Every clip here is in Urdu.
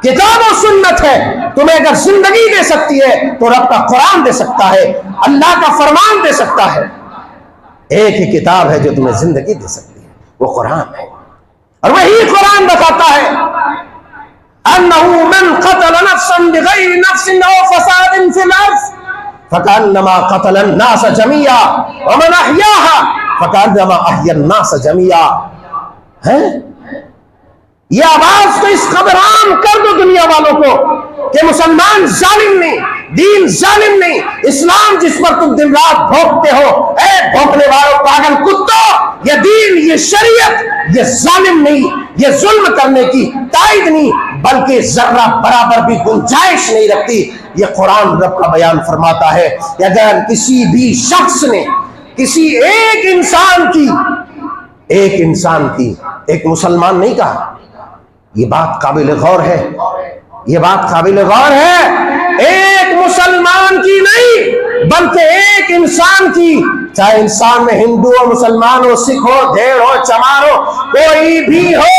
کتاب و سنت ہے، تمہیں اگر زندگی دے سکتی ہے تو رب کا قرآن دے سکتا ہے، اللہ کا فرمان دے سکتا ہے۔ ایک ہی کتاب ہے جو تمہیں زندگی دے سکتی ہے، وہ قرآن ہے۔ اور وہی قرآن بتاتا ہے انہو من قتل نفسا بغیر نفس او فساد فی الارض فکانما قتل الناس جميعا ومن احیاها فکانما احیا الناس جميعا۔ یہ آواز تو اس قدر عام کر دو دنیا والوں کو کہ مسلمان ظالم نہیں، دین ظالم نہیں، اسلام جس پر تم دن رات بھونکتے ہو، اے بھونکنے والوں پاگل کتوں، یہ دین، یہ شریعت، یہ ظالم نہیں، یہ ظلم کرنے کی تائید نہیں، بلکہ ذرہ برابر بھی گنجائش نہیں رکھتی۔ یہ قرآن رب کا بیان فرماتا ہے کہ اگر کسی بھی شخص نے کسی ایک انسان کی ایک مسلمان نہیں کہا، یہ بات قابل غور ہے، یہ بات قابل غور ہے، ایک مسلمان کی نہیں بلکہ ایک انسان کی، چاہے انسان میں ہندو ہو، مسلمان ہو، سکھ ہو، دھیر ہو، چمار ہو، کوئی بھی ہو،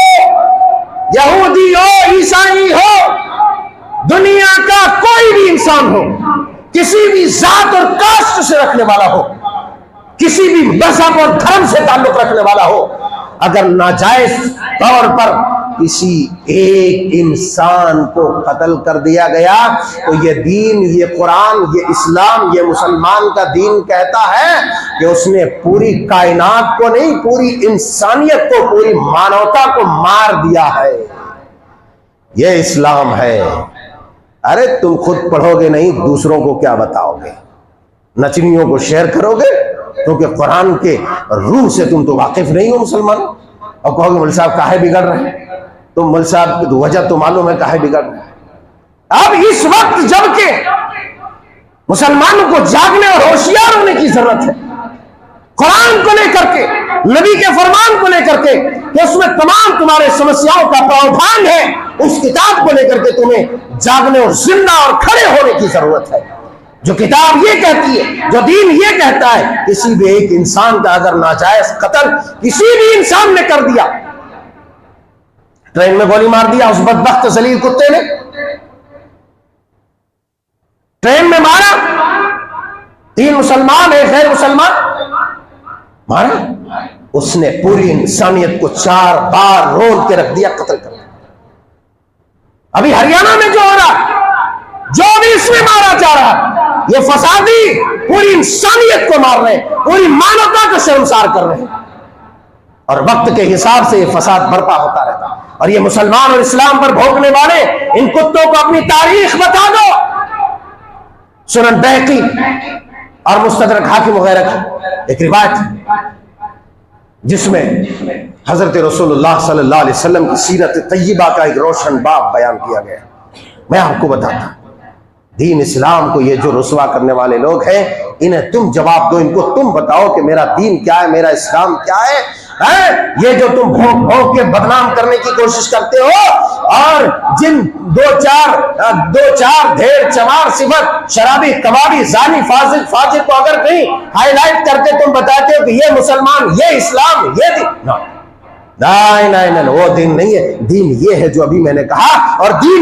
یہودی ہو، عیسائی ہو، دنیا کا کوئی بھی انسان ہو، کسی بھی ذات اور کاسٹ سے رکھنے والا ہو، کسی بھی مذہب اور دھرم سے تعلق رکھنے والا ہو، اگر ناجائز طور پر کسی ایک انسان کو قتل کر دیا گیا تو یہ دین، یہ قرآن، یہ اسلام، یہ مسلمان کا دین کہتا ہے کہ اس نے پوری کائنات کو نہیں، پوری انسانیت کو، پوری مانوتا کو مار دیا ہے۔ یہ اسلام ہے۔ ارے تم خود پڑھو گے نہیں، دوسروں کو کیا بتاؤ گے؟ نچنیوں کو شیئر کرو گے؟ کیونکہ قرآن کے روح سے تم تو واقف نہیں ہو مسلمانوں، اور کہو گے مول صاحب کاہے بگڑ رہے ہیں؟ تم مول صاحب کی وجہ تو معلوم ہے کاہے بگڑ رہے ہیں۔ اب اس وقت جب کہ مسلمانوں کو جاگنے اور ہوشیار ہونے کی ضرورت ہے، قرآن کو لے کر کے، نبی کے فرمان کو لے کر کے کہ اس میں تمام تمہارے سمسیاؤں کا پراودھان ہے، اس کتاب کو لے کر کے تمہیں جاگنے اور زندہ اور کھڑے ہونے کی ضرورت ہے۔ جو کتاب یہ کہتی ہے، جو دین یہ کہتا ہے، کسی بھی ایک انسان کا اگر ناجائز قتل کسی بھی انسان نے کر دیا، ٹرین میں گولی مار دیا اس بدبخت ذلیل کتے نے، ٹرین میں مارا، 3 مسلمان ایک غیر مسلمان مارا، اس نے پوری انسانیت کو 4 بار رول کے رکھ دیا، قتل کر دیا۔ ابھی ہریانہ میں جو ہو رہا، جو بھی اس میں مارا جا رہا، یہ فسادی پوری انسانیت کو مار رہے ہیں، پوری مانوتا کو شرمسار کر رہے ہیں، اور وقت کے حساب سے یہ فساد برپا ہوتا رہتا۔ اور یہ مسلمان اور اسلام پر بھونکنے والے ان کتوں کو اپنی تاریخ بتا دو۔ سنن بہقی اور مستدرک حاکم وغیرہ کی ایک روایت جس میں حضرت رسول اللہ صلی اللہ علیہ وسلم کی سیرت طیبہ کا ایک روشن باب بیان کیا گیا۔ میں آپ کو بتاتا ہوں، دین اسلام کو یہ جو رسوا کرنے والے لوگ ہیں، انہیں تم جواب دو، ان کو تم بتاؤ کہ میرا دین کیا ہے، میرا اسلام کیا ہے۔ یہ جو تم بھونک بھونک کے بدنام کرنے کی کوشش کرتے ہو، اور جن دو چار دھیر چمار صفت شرابی کبابی زانی فاجر کو اگر کہیں ہائی لائٹ کر کے تم بتاتے ہو کہ یہ مسلمان، یہ اسلام، یہ دین، نہیں، وہ دین نہیں ہے۔ دین یہ ہے جو ابھی میں نے کہا، اور دین